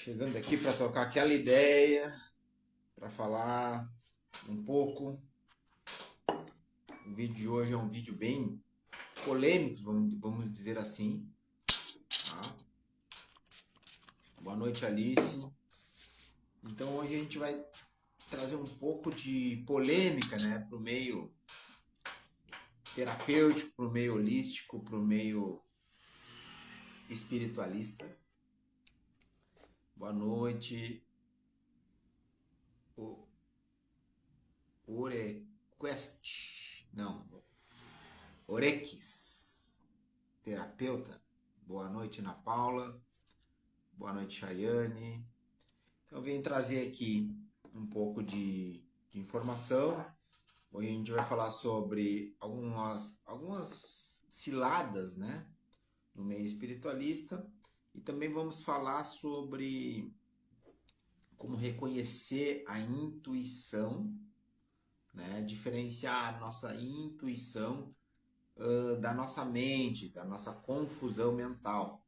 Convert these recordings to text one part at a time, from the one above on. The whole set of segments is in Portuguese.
Chegando aqui para trocar aquela ideia, para falar um pouco. O vídeo de hoje é um vídeo bem polêmico, vamos dizer assim. Tá? Boa noite, Alice. Então hoje a gente vai trazer um pouco de polêmica, né, para o meio terapêutico, para o meio holístico, para o meio espiritualista. Boa noite. Orequis, terapeuta. Boa noite, Ana Paula. Boa noite, Chayane. Então, eu vim trazer aqui um pouco de informação. Hoje a gente vai falar sobre algumas ciladas, né, no meio espiritualista. E também vamos falar sobre como reconhecer a intuição, né, diferenciar a nossa intuição da nossa mente, da nossa confusão mental.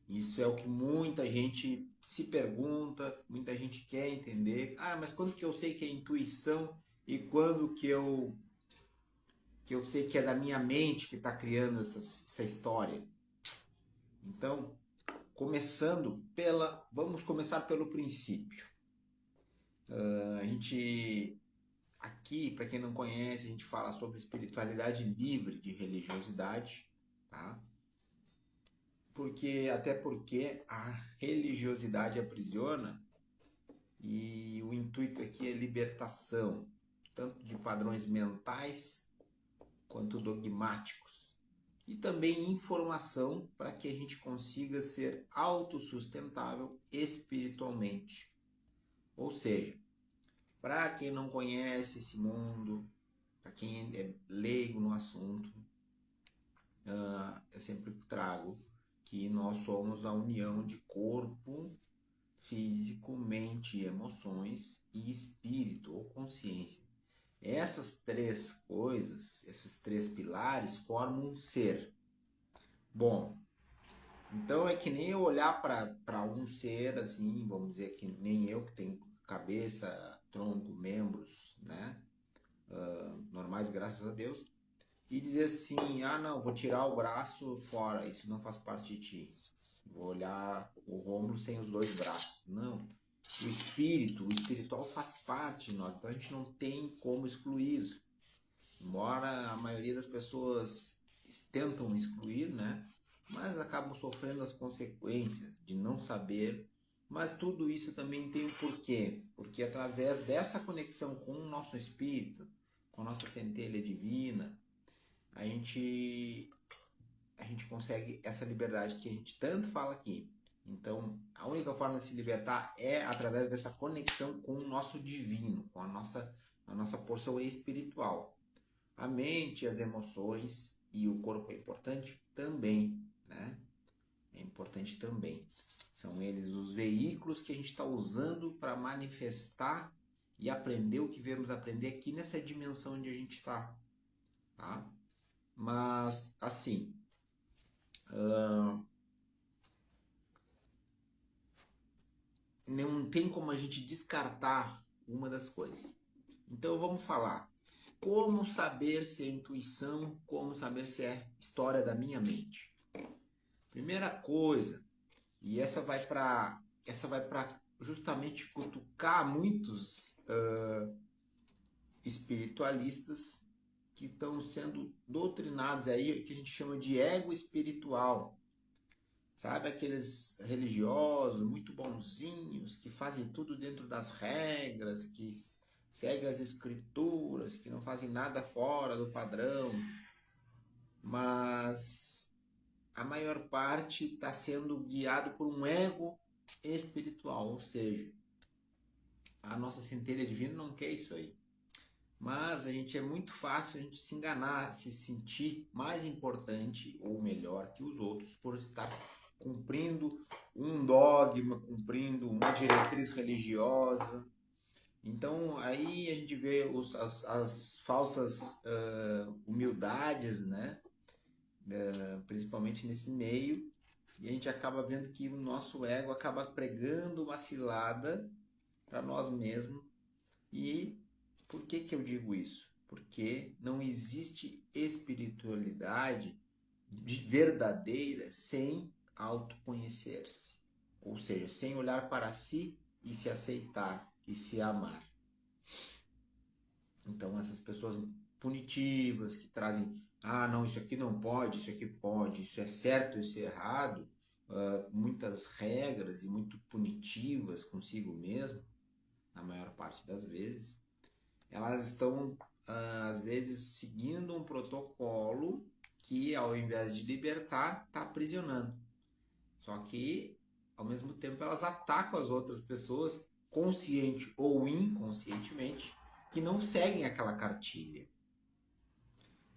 Isso é o que muita gente se pergunta, muita gente quer entender. Ah, mas quando que eu sei que é intuição e quando que eu sei que é da minha mente que está criando essa história? Então, vamos começar pelo princípio. A gente, aqui, para quem não conhece, a gente fala sobre espiritualidade livre de religiosidade, tá? Até porque a religiosidade aprisiona e o intuito aqui é libertação, tanto de padrões mentais quanto dogmáticos. E também informação para que a gente consiga ser autossustentável espiritualmente. Ou seja, para quem não conhece esse mundo, para quem é leigo no assunto, eu sempre trago que nós somos a união de corpo, físico, mente, emoções e espírito ou consciência. Essas três coisas, esses três pilares formam um ser. Bom, então é que nem eu olhar para um ser assim, vamos dizer que nem eu que tenho cabeça, tronco, membros, né? Normais, graças a Deus. E dizer assim, ah não, vou tirar o braço fora, isso não faz parte de ti. Vou olhar o Rômulo sem os dois braços. Não. O espiritual faz parte de nós, então a gente não tem como excluir. Embora a maioria das pessoas tentam excluir, né? Mas acabam sofrendo as consequências de não saber. Mas tudo isso também tem um porquê. Porque através dessa conexão com o nosso espírito, com a nossa centelha divina, a gente consegue essa liberdade que a gente tanto fala aqui. Então, a única forma de se libertar é através dessa conexão com o nosso divino, com a nossa porção espiritual. A mente, as emoções e o corpo é importante também, né? É importante também. São eles os veículos que a gente está usando para manifestar e aprender o que viemos aprender aqui nessa dimensão onde a gente está, tá? Mas, assim, não tem como a gente descartar uma das coisas. Então vamos falar. Como saber se é intuição, como saber se é história da minha mente. Primeira coisa, e essa vai para justamente cutucar muitos espiritualistas que estão sendo doutrinados aí, que a gente chama de ego espiritual. Sabe, aqueles religiosos muito bonzinhos que fazem tudo dentro das regras, que seguem as escrituras, que não fazem nada fora do padrão, mas a maior parte está sendo guiado por um ego espiritual, ou seja, a nossa centelha divina não quer isso aí. Mas é muito fácil a gente se enganar, se sentir mais importante ou melhor que os outros por estar cumprindo um dogma, cumprindo uma diretriz religiosa. Então aí a gente vê as falsas humildades, né? Principalmente nesse meio, E a gente acaba vendo que o nosso ego acaba pregando uma cilada para nós mesmos. E por que que eu digo isso? Porque não existe espiritualidade verdadeira sem autoconhecer-se. Ou seja, sem olhar para si e se aceitar e se amar. Então, essas pessoas punitivas que trazem, ah, não, isso aqui não pode, isso aqui pode, isso é certo, isso é errado, muitas regras e muito punitivas consigo mesmo, na maior parte das vezes, elas estão, às vezes, seguindo um protocolo que, ao invés de libertar, está aprisionando. Só que, ao mesmo tempo, elas atacam as outras pessoas, consciente ou inconscientemente, que não seguem aquela cartilha.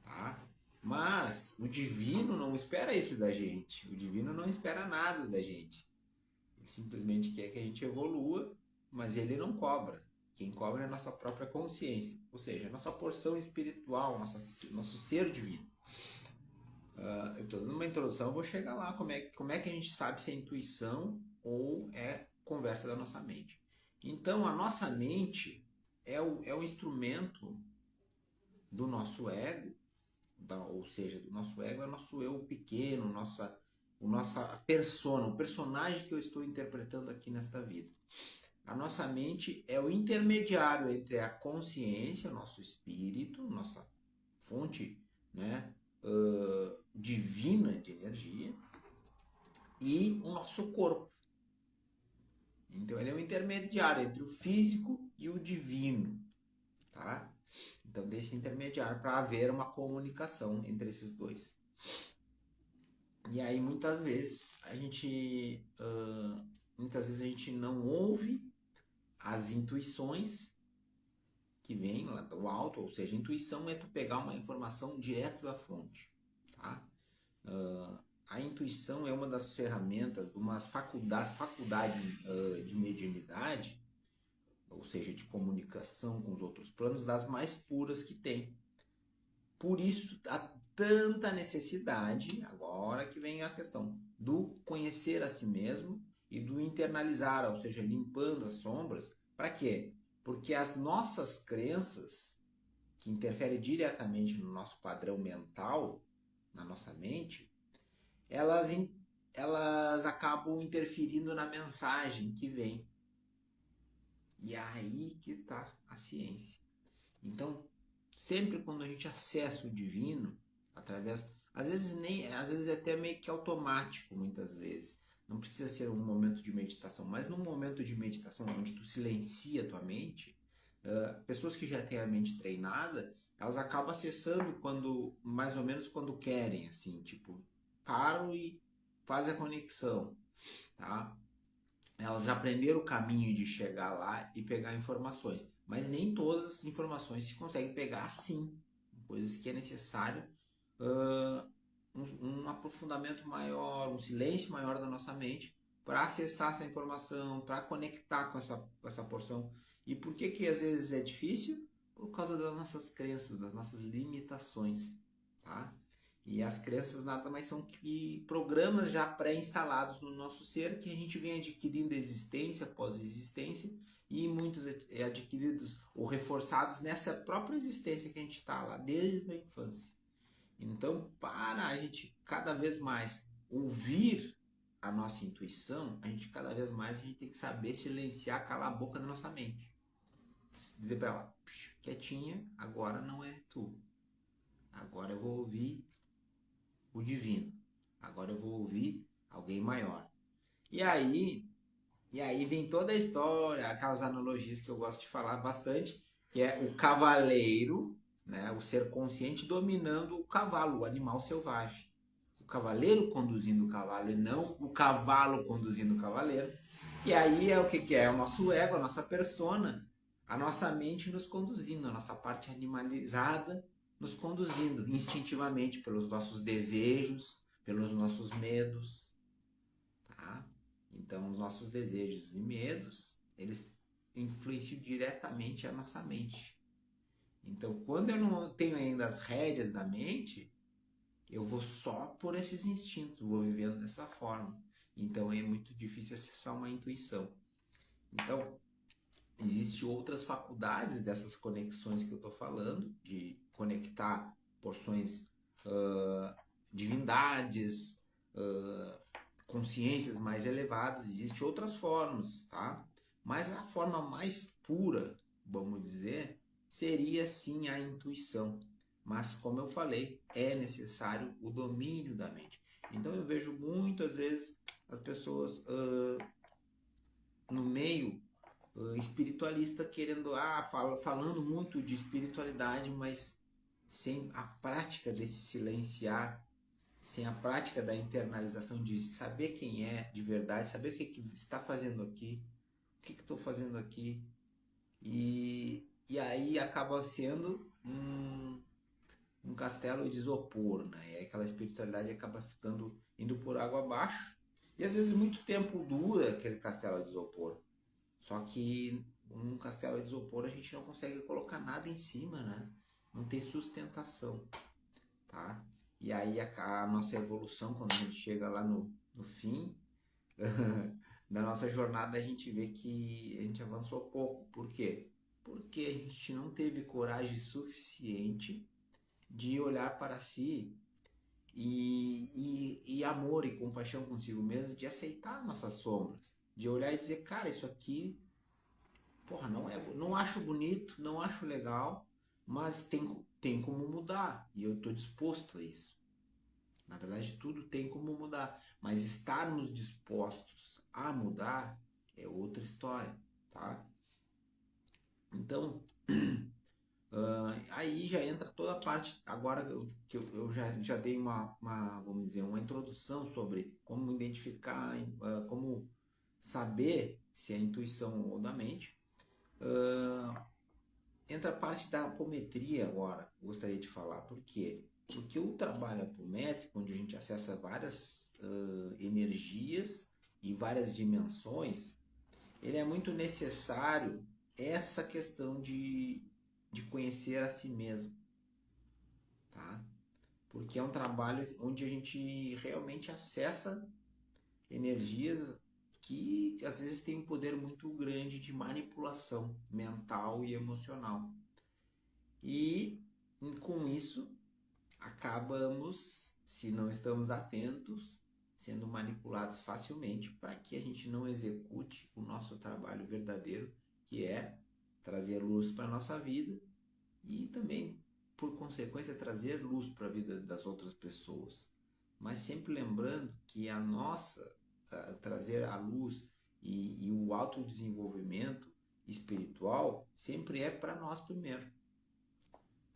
Tá? Mas o divino não espera isso da gente. O divino não espera nada da gente. Ele simplesmente quer que a gente evolua, mas ele não cobra. Quem cobra é a nossa própria consciência, ou seja, a nossa porção espiritual, nosso ser divino. Eu estou dando uma introdução, eu vou chegar lá. Como é que a gente sabe se é intuição ou é conversa da nossa mente? Então, a nossa mente é o instrumento do nosso ego, ou seja, do nosso ego é o nosso eu pequeno, nossa persona, o personagem que eu estou interpretando aqui nesta vida. A nossa mente é o intermediário entre a consciência, nosso espírito, nossa fonte, né, divina de energia, e o nosso corpo. Então ele é um intermediário entre o físico e o divino, tá? Então desse intermediário para haver uma comunicação entre esses dois. E aí muitas vezes a gente não ouve as intuições que vêm lá do alto, ou seja, intuição é tu pegar uma informação direto da fonte, tá? A intuição é uma das ferramentas, umas faculdades de mediunidade, ou seja, de comunicação com os outros planos, das mais puras que tem. Por isso há tanta necessidade, agora que vem a questão, do conhecer a si mesmo e do internalizar, ou seja, limpando as sombras. Para quê? Porque as nossas crenças, que interferem diretamente no nosso padrão mental, na nossa mente, elas acabam interferindo na mensagem que vem. E é aí que está a ciência. Então, sempre quando a gente acessa o divino, através, às vezes é até meio que automático, muitas vezes. Não precisa ser um momento de meditação, mas num momento de meditação onde tu silencia a tua mente, pessoas que já têm a mente treinada, elas acabam acessando mais ou menos quando querem, assim, tipo, param e fazem a conexão, tá? Elas já aprenderam o caminho de chegar lá e pegar informações. Mas nem todas as informações se conseguem pegar assim. Coisas que é necessário um aprofundamento maior, um silêncio maior da nossa mente para acessar essa informação, para conectar com essa porção. E por que às vezes é difícil? Por causa das nossas crenças, das nossas limitações. Tá? E as crenças nada mais são que programas já pré-instalados no nosso ser que a gente vem adquirindo existência após existência e muitos adquiridos ou reforçados nessa própria existência que a gente está lá desde a infância. Então, para a gente cada vez mais ouvir a nossa intuição, cada vez mais a gente tem que saber silenciar, calar a boca da nossa mente. Dizer para ela, quietinha, agora não é tu. Agora eu vou ouvir o divino. Agora eu vou ouvir alguém maior. E aí vem toda a história, aquelas analogias que eu gosto de falar bastante, que é o cavaleiro, né, o ser consciente dominando o cavalo, o animal selvagem. O cavaleiro conduzindo o cavalo e não o cavalo conduzindo o cavaleiro. Que aí é o que é? É o nosso ego, a nossa persona, a nossa mente nos conduzindo, a nossa parte animalizada nos conduzindo instintivamente pelos nossos desejos, pelos nossos medos, tá? Então, os nossos desejos e medos, eles influenciam diretamente a nossa mente. Então, quando eu não tenho ainda as rédeas da mente, eu vou só por esses instintos, vou vivendo dessa forma. Então é muito difícil acessar uma intuição. Então, existem outras faculdades dessas conexões que eu estou falando, de conectar porções, divindades, consciências mais elevadas. Existem outras formas, tá? Mas a forma mais pura, vamos dizer, seria sim a intuição. Mas, como eu falei, é necessário o domínio da mente. Então, eu vejo muitas vezes as pessoas no meio espiritualista querendo, falando muito de espiritualidade, mas sem a prática desse silenciar, sem a prática da internalização de saber quem é de verdade, saber o que está fazendo aqui, o que estou fazendo aqui, e aí acaba sendo um castelo de isopor, né? E aí aquela espiritualidade acaba ficando indo por água abaixo. E às vezes muito tempo dura aquele castelo de isopor. Só que um castelo de isopor a gente não consegue colocar nada em cima, né? Não tem sustentação, tá? E aí a nossa evolução, quando a gente chega lá no fim da nossa jornada, a gente vê que a gente avançou pouco. Por quê? Porque a gente não teve coragem suficiente de olhar para si e amor e compaixão consigo mesmo, de aceitar nossas sombras, de olhar e dizer, cara, isso aqui, porra, não acho bonito, não acho legal, mas tem como mudar e eu estou disposto a isso. Na verdade, tudo tem como mudar, mas estarmos dispostos a mudar é outra história, tá? Então, aí já entra toda a parte, agora que eu já dei vamos dizer, uma introdução sobre como identificar, como saber se é intuição ou da mente. Entra a parte da apometria agora, gostaria de falar. Por quê? Porque o trabalho apométrico, onde a gente acessa várias energias e várias dimensões, ele é muito necessário essa questão de conhecer a si mesmo, tá? Porque é um trabalho onde a gente realmente acessa energias que às vezes têm um poder muito grande de manipulação mental e emocional. E com isso acabamos, se não estamos atentos, sendo manipulados facilmente para que a gente não execute o nosso trabalho verdadeiro, que é trazer luz para a nossa vida e também, por consequência, trazer luz para a vida das outras pessoas. Mas sempre lembrando que trazer a luz e o autodesenvolvimento espiritual sempre é para nós primeiro.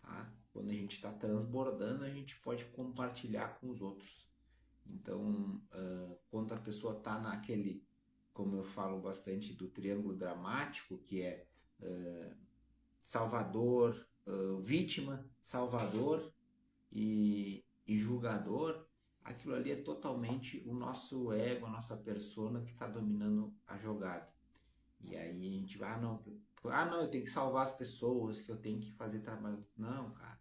Tá? Quando a gente está transbordando, a gente pode compartilhar com os outros. Então, quando a pessoa está naquele, como eu falo bastante do triângulo dramático, que é salvador, vítima, salvador e julgador, aquilo ali é totalmente o nosso ego, a nossa persona que está dominando a jogada. E aí a gente vai, não, eu tenho que salvar as pessoas, que eu tenho que fazer trabalho. Não, cara,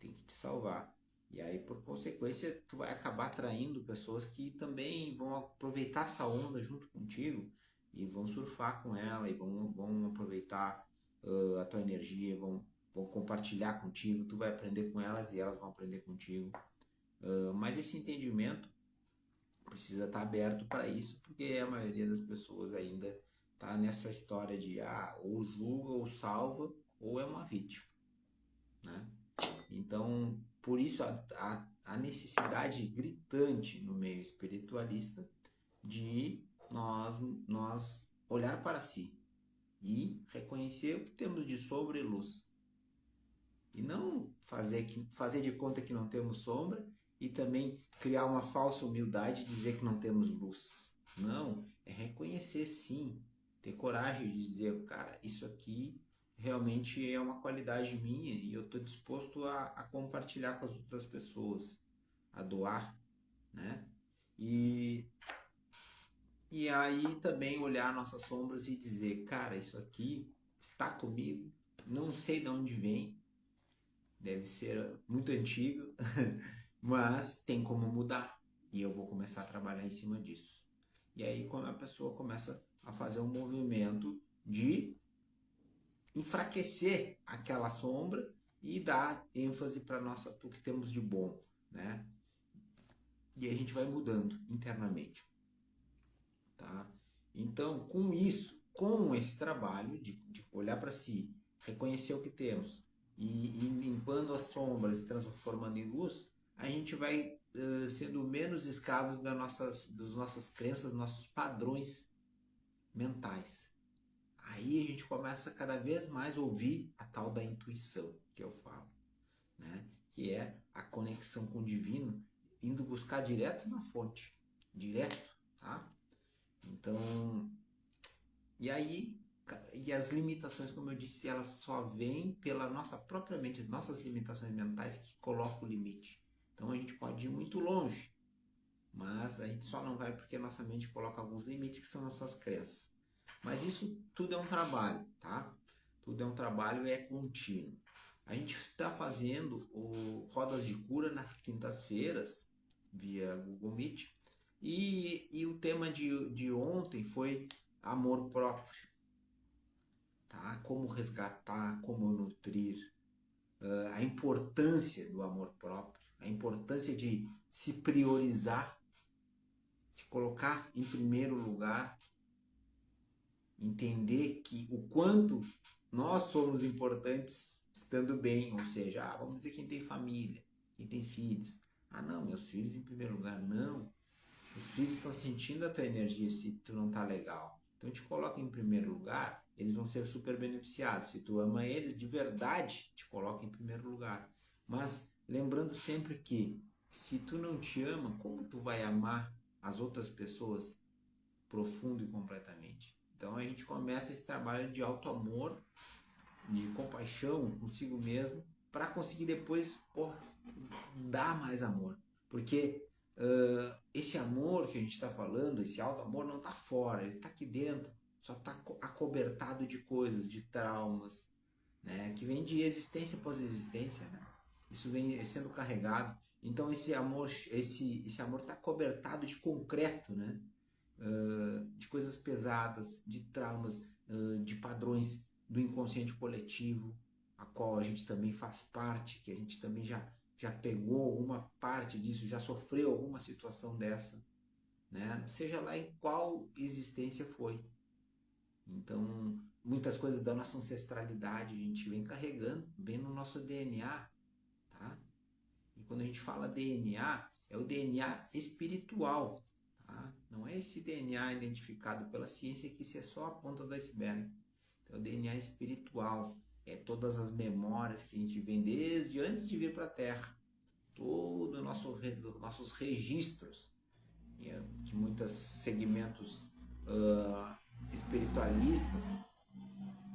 tem que te salvar. E aí, por consequência, tu vai acabar atraindo pessoas que também vão aproveitar essa onda junto contigo e vão surfar com ela e vão aproveitar a tua energia, vão compartilhar contigo, tu vai aprender com elas e elas vão aprender contigo. Mas esse entendimento precisa estar aberto para isso, porque a maioria das pessoas ainda está nessa história de ou julga ou salva ou é uma vítima, né? Então, por isso a necessidade gritante no meio espiritualista de nós olhar para si e reconhecer o que temos de sombra e luz. E não fazer de conta que não temos sombra e também criar uma falsa humildade e dizer que não temos luz. Não, é reconhecer sim, ter coragem de dizer, cara, isso aqui realmente é uma qualidade minha e eu estou disposto a compartilhar com as outras pessoas, a doar, né? E aí também olhar nossas sombras e dizer, cara, isso aqui está comigo, não sei de onde vem, deve ser muito antigo, Mas tem como mudar. E eu vou começar a trabalhar em cima disso. E aí quando a pessoa começa a fazer um movimento de enfraquecer aquela sombra e dar ênfase para nossa o que temos de bom, né? E a gente vai mudando internamente, tá? Então, com isso, com esse trabalho de olhar para si, reconhecer o que temos e limpando as sombras e transformando em luz, a gente vai sendo menos escravos das nossas crenças, dos nossos padrões mentais. Aí a gente começa cada vez mais a ouvir a tal da intuição que eu falo, né? Que é a conexão com o divino, indo buscar direto na fonte, direto, tá? Então, e aí, e as limitações, como eu disse, elas só vêm pela nossa própria mente, nossas limitações mentais que colocam o limite. Então a gente pode ir muito longe, mas a gente só não vai porque a nossa mente coloca alguns limites que são nossas crenças. Mas isso tudo é um trabalho, tá? Tudo é um trabalho e é contínuo. A gente está fazendo rodas de cura nas quintas-feiras, via Google Meet, e o tema de ontem foi amor próprio, tá? Como resgatar, como nutrir, a importância do amor próprio, a importância de se priorizar, se colocar em primeiro lugar, entender que o quanto nós somos importantes estando bem, ou seja, vamos dizer quem tem família, quem tem filhos. Ah, não, meus filhos em primeiro lugar, não. Os filhos estão sentindo a tua energia se tu não tá legal. Então te coloca em primeiro lugar, eles vão ser super beneficiados. Se tu ama eles de verdade, te coloca em primeiro lugar. Mas lembrando sempre que se tu não te ama, como tu vai amar as outras pessoas profundo e completamente? Então a gente começa esse trabalho de auto-amor, de compaixão consigo mesmo, para conseguir depois dar mais amor. Porque esse amor que a gente está falando, esse auto-amor, não está fora, ele está aqui dentro, só está acobertado de coisas, de traumas, né? Que vem de existência após existência, né? Isso vem sendo carregado. Então esse amor está cobertado de concreto, né? De coisas pesadas, de traumas, de padrões do inconsciente coletivo, a qual a gente também faz parte, que a gente também já pegou alguma parte disso, já sofreu alguma situação dessa, né? Seja lá em qual existência foi. Então, muitas coisas da nossa ancestralidade a gente vem carregando, vem no nosso DNA, tá? E quando a gente fala DNA, é o DNA espiritual, tá? Não é esse DNA identificado pela ciência que isso é só a ponta do iceberg. Então, é o DNA espiritual, é todas as memórias que a gente vem desde antes de vir para a Terra, todos nossos registros, que muitos segmentos espiritualistas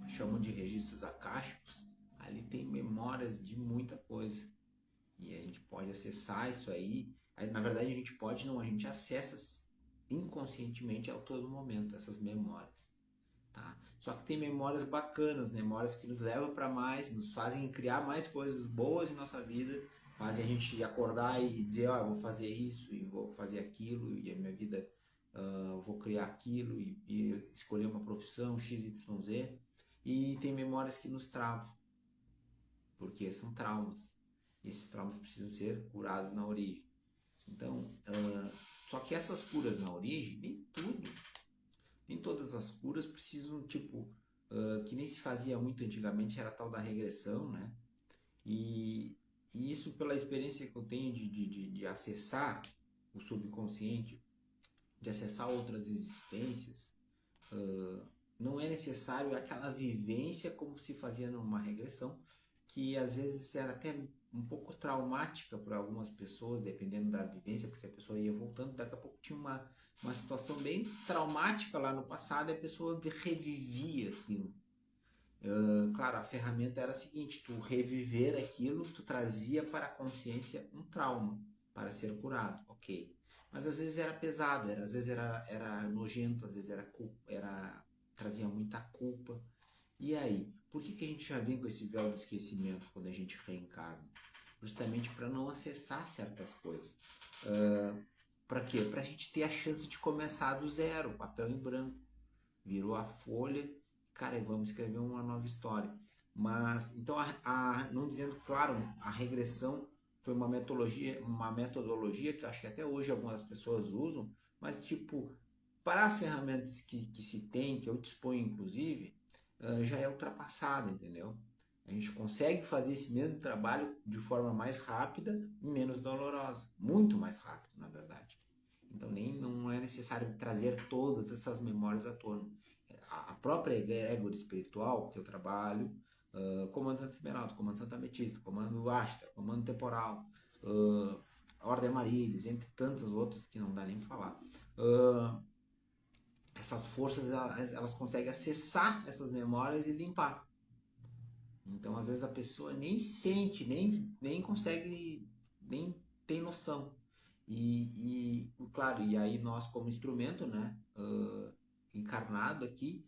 chamam de registros acásticos, ali tem memórias de muita coisa. E a gente pode acessar isso aí. Na verdade, a gente pode, não, a gente acessa inconscientemente a todo momento essas memórias. Tá? Só que tem memórias bacanas, memórias que nos levam para mais, nos fazem criar mais coisas boas em nossa vida, fazem a gente acordar e dizer, ó, vou fazer isso e vou fazer aquilo e a minha vida vou criar aquilo e escolher uma profissão X, Y, Z. E tem memórias que nos travam, porque são traumas. E esses traumas precisam ser curados na origem. Então, só que essas curas na origem, nem todas as curas precisam, tipo, que nem se fazia muito antigamente, era a tal da regressão, né? E, e isso pela experiência que eu tenho de acessar o subconsciente, de acessar outras existências, não é necessário aquela vivência como se fazia numa regressão, que às vezes era até um pouco traumática para algumas pessoas, dependendo da vivência, porque a pessoa ia voltando, daqui a pouco tinha uma situação bem traumática lá no passado e a pessoa revivia aquilo. Claro, a ferramenta era a seguinte, tu reviver aquilo, tu trazia para a consciência um trauma para ser curado, ok. Mas às vezes era pesado, às vezes era nojento, às vezes trazia muita culpa. E aí, por que a gente já vem com esse véu do esquecimento quando a gente reencarna? justamente para não acessar certas coisas. Para quê? Para a gente ter a chance de começar do zero, papel em branco. Virou a folha, cara, vamos escrever uma nova história. Mas, então, não dizendo, claro, a regressão foi uma metodologia que eu acho que até hoje algumas pessoas usam, mas, tipo, para as ferramentas que se tem, que eu disponho, inclusive, já é ultrapassada, entendeu? A gente consegue fazer esse mesmo trabalho de forma mais rápida e menos dolorosa. Muito mais rápido, na verdade. Então nem não é necessário trazer todas essas memórias à tona. A própria egrégora espiritual que eu trabalho, comando Santo Esmeralda, comando Santo Ametista, comando Ashtar, comando temporal, Ordem Amaryllis, entre tantos outros que não dá nem para falar. Essas forças elas conseguem acessar essas memórias e limpar. Então às vezes a pessoa nem sente, nem consegue, nem tem noção. Claro, e aí nós como instrumento, né, encarnado aqui,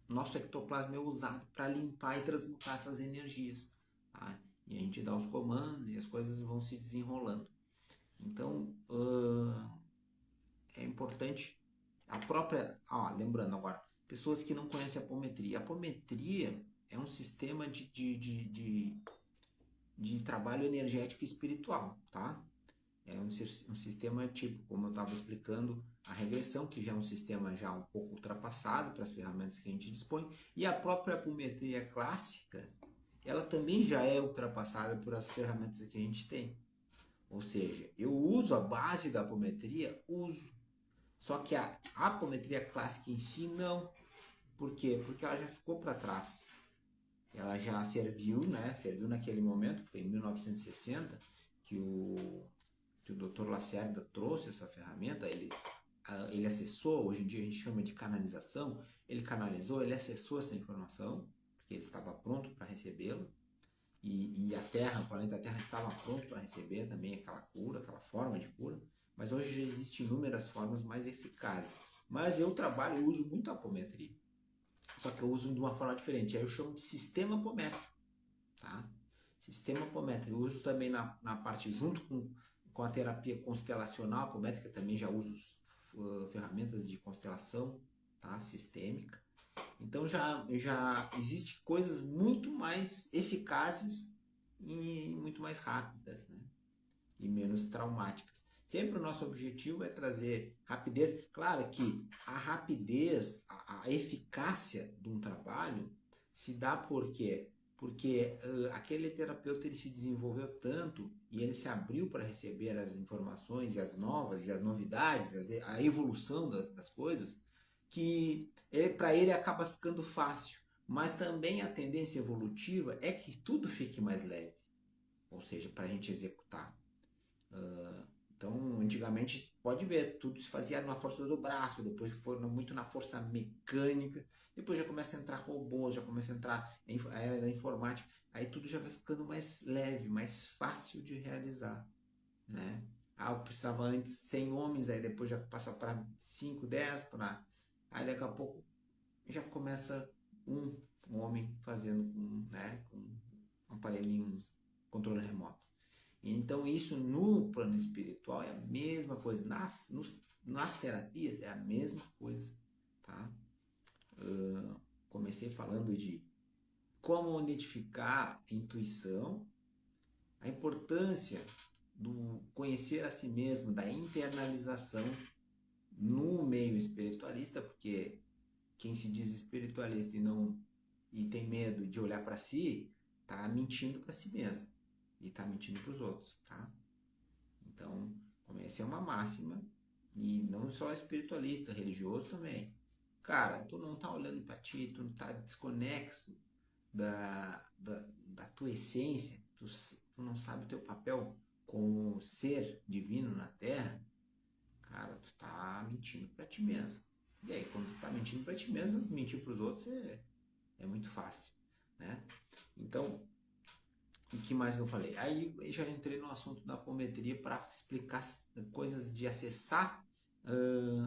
nosso ectoplasma é usado para limpar e transmutar essas energias, tá? E a gente dá os comandos e as coisas vão se desenrolando. Então, é importante a própria, lembrando agora, pessoas que não conhecem a apometria. A apometria é um sistema de trabalho energético e espiritual, tá? É um sistema tipo, como eu estava explicando, a regressão, que já é um sistema já um pouco ultrapassado para as ferramentas que a gente dispõe, e a própria apometria clássica, ela também já é ultrapassada por as ferramentas que a gente tem. Ou seja, eu uso a base da apometria, só que a apometria clássica em si não. Por quê? Porque ela já ficou para trás. Ela já serviu, né? Serviu naquele momento, foi em 1960, que o Dr. Lacerda trouxe essa ferramenta, ele acessou, hoje em dia a gente chama de canalização, ele canalizou, ele acessou essa informação, porque ele estava pronto para recebê-la, e a Terra, o planeta Terra estava pronto para receber também aquela cura, aquela forma de cura, mas hoje já existem inúmeras formas mais eficazes. Mas eu uso muito a apometria, só que eu uso de uma forma diferente, aí eu chamo de sistema apométrico, tá? Sistema apométrico, eu uso também na parte junto com a terapia constelacional apométrica, também já uso ferramentas de constelação, tá? Sistêmica. Então já existe coisas muito mais eficazes e muito mais rápidas, né? E menos traumáticas. Sempre o nosso objetivo é trazer rapidez. Claro que a rapidez, a eficácia de um trabalho se dá por quê? Porque aquele terapeuta ele se desenvolveu tanto e ele se abriu para receber as informações e as novas e as novidades, a evolução das coisas, que para ele acaba ficando fácil. Mas também a tendência evolutiva é que tudo fique mais leve, ou seja, para a gente executar. Então, antigamente, pode ver, tudo se fazia na força do braço, depois foram muito na força mecânica, depois já começa a entrar robôs, já começa a entrar a era da informática, aí tudo já vai ficando mais leve, mais fácil de realizar, né? Eu precisava antes 100 homens, aí depois já passa para 5, 10, aí daqui a pouco já começa um homem fazendo com um aparelhinho, controle remoto. Então isso no plano espiritual é a mesma coisa, nas terapias é a mesma coisa, tá? Comecei falando de como identificar a intuição, a importância do conhecer a si mesmo, da internalização no meio espiritualista, porque quem se diz espiritualista e tem medo de olhar para si, tá mentindo para si mesmo e tá mentindo para os outros, tá? Então, essa é uma máxima, e não só espiritualista, religioso também. Cara, tu não tá olhando para ti, tu não tá desconexo da tua essência, tu não sabe o teu papel como ser divino na Terra, cara, tu tá mentindo para ti mesmo. E aí, quando tu tá mentindo para ti mesmo, mentir para os outros é muito fácil, né? Então, o que mais que eu falei? Aí já entrei no assunto da apometria para explicar coisas de acessar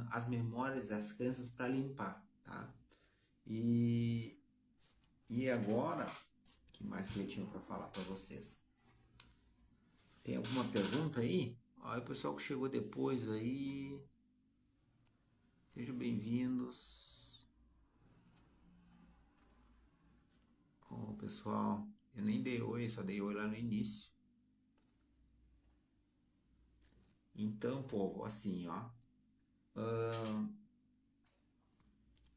as memórias, as crenças para limpar, tá? E agora, que mais que eu tinha para falar para vocês? Tem alguma pergunta aí? Olha o pessoal que chegou depois aí. Sejam bem-vindos. Ô, pessoal, eu nem dei oi, só dei oi lá no início. Então, povo, assim, ó.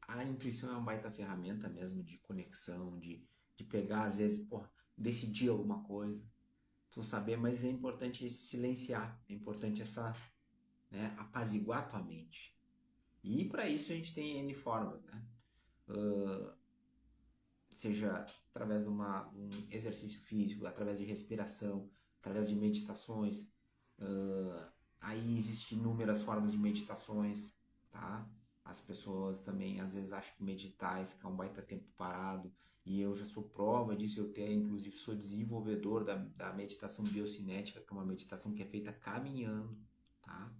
A intuição é uma baita ferramenta mesmo de conexão, de pegar, às vezes, pô, decidir alguma coisa, tu saber, mas é importante silenciar, é importante né, apaziguar tua mente. E para isso a gente tem N formas, né? Seja através de um exercício físico, através de respiração, através de meditações. Aí existem inúmeras formas de meditações, tá? As pessoas também às vezes acham que meditar é ficar um baita tempo parado, e eu já sou prova disso, eu até inclusive sou desenvolvedor da meditação biocinética, que é uma meditação que é feita caminhando, tá?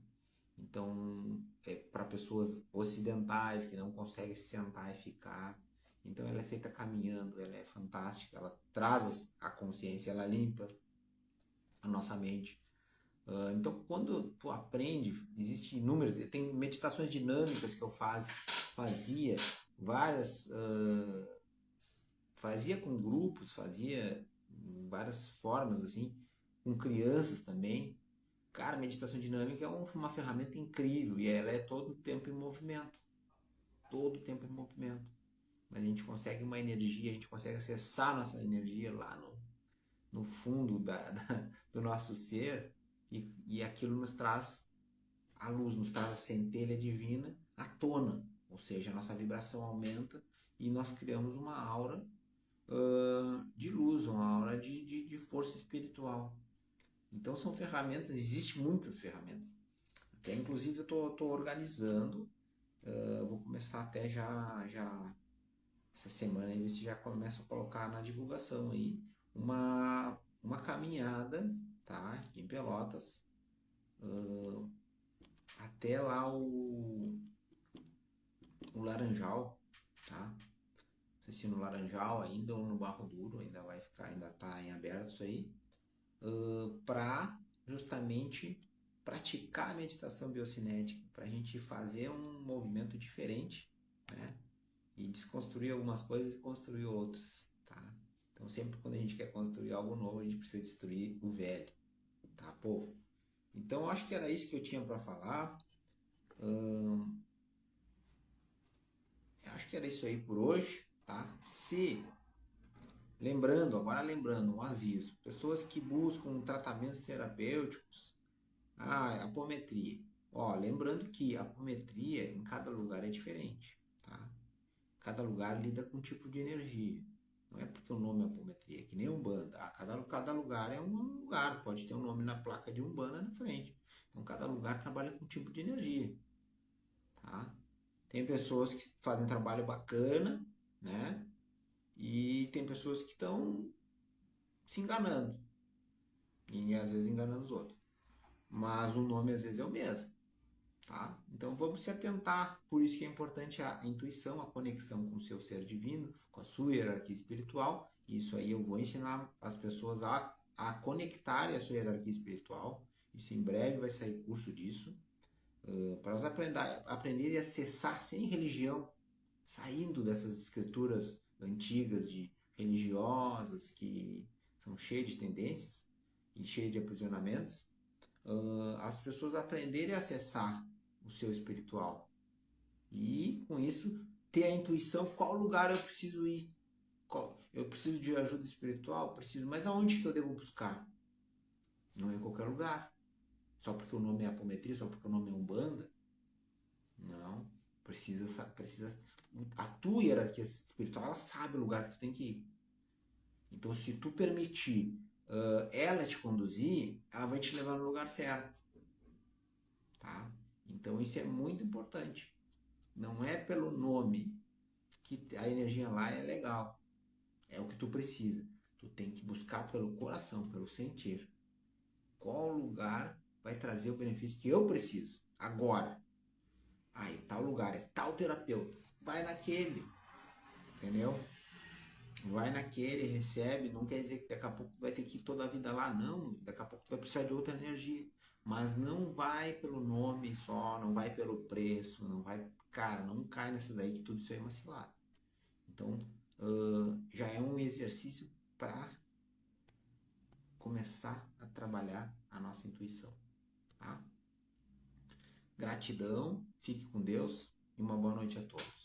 Então, é para pessoas ocidentais que não conseguem se sentar e ficar. Então, ela é feita caminhando, ela é fantástica, ela traz a consciência, ela limpa a nossa mente. Então, quando tu aprende, existem inúmeras, tem meditações dinâmicas que eu fazia, várias, fazia com grupos, fazia várias formas, assim, com crianças também. Cara, meditação dinâmica é uma ferramenta incrível e ela é todo o tempo em movimento. Todo o tempo em movimento. Mas a gente consegue uma energia, a gente consegue acessar nossa energia lá no fundo do nosso ser e aquilo nos traz a luz, nos traz a centelha divina à tona. Ou seja, a nossa vibração aumenta e nós criamos uma aura de luz, uma aura de força espiritual. Então são ferramentas, existem muitas ferramentas. Até inclusive eu tô organizando, vou começar até já essa semana ver se já começo a colocar na divulgação aí uma caminhada, tá? Aqui em Pelotas, até lá o Laranjal, tá? Não sei se no Laranjal ainda ou no Barro Duro, ainda vai ficar, ainda tá em aberto isso aí, para justamente praticar a meditação biocinética, para a gente fazer um movimento diferente, né? E desconstruir algumas coisas e construir outras, tá? Então sempre quando a gente quer construir algo novo, a gente precisa destruir o velho, tá, povo? Então acho que era isso que eu tinha para falar. Acho que era isso aí por hoje, tá? Agora lembrando, um aviso, pessoas que buscam tratamentos terapêuticos, apometria. Ó, lembrando que a apometria em cada lugar é diferente, tá? Cada lugar lida com um tipo de energia. Não é porque o nome é apometria, é que nem Umbanda. Cada lugar é um lugar, pode ter um nome na placa de Umbanda na frente. Então cada lugar trabalha com um tipo de energia, tá? Tem pessoas que fazem um trabalho bacana, né? E tem pessoas que estão se enganando. E às vezes enganando os outros. Mas o nome às vezes é o mesmo, tá? Então vamos se atentar. Por isso que é importante a intuição, a conexão com o seu ser divino, com a sua hierarquia espiritual. Isso aí eu vou ensinar as pessoas a conectarem a sua hierarquia espiritual. Isso em breve vai sair curso disso. Para elas aprenderem a acessar sem religião, saindo dessas escrituras antigas de religiosas que são cheias de tendências e cheias de aprisionamentos, as pessoas aprenderem a acessar o seu espiritual e com isso ter a intuição qual lugar eu preciso ir. Eu preciso de ajuda espiritual? Preciso, mas aonde que eu devo buscar? Não é em qualquer lugar. Só porque o nome é apometria, só porque o nome é Umbanda? Não. Precisa. A tua hierarquia espiritual, ela sabe o lugar que tu tem que ir. Então, se tu permitir ela te conduzir, ela vai te levar no lugar certo. Tá? Então, isso é muito importante. Não é pelo nome que a energia lá é legal. É o que tu precisa. Tu tem que buscar pelo coração, pelo sentir. Qual lugar vai trazer o benefício que eu preciso agora? Em tal lugar é tal terapeuta. Vai naquele. Entendeu? Vai naquele, recebe, não quer dizer que daqui a pouco tu vai ter que ir toda a vida lá, não. Daqui a pouco tu vai precisar de outra energia. Mas não vai pelo nome só, não vai pelo preço, não vai. Cara, não cai nessa daí que tudo isso aí é uma cilada. Então, já é um exercício para começar a trabalhar a nossa intuição, tá? Gratidão, fique com Deus e uma boa noite a todos.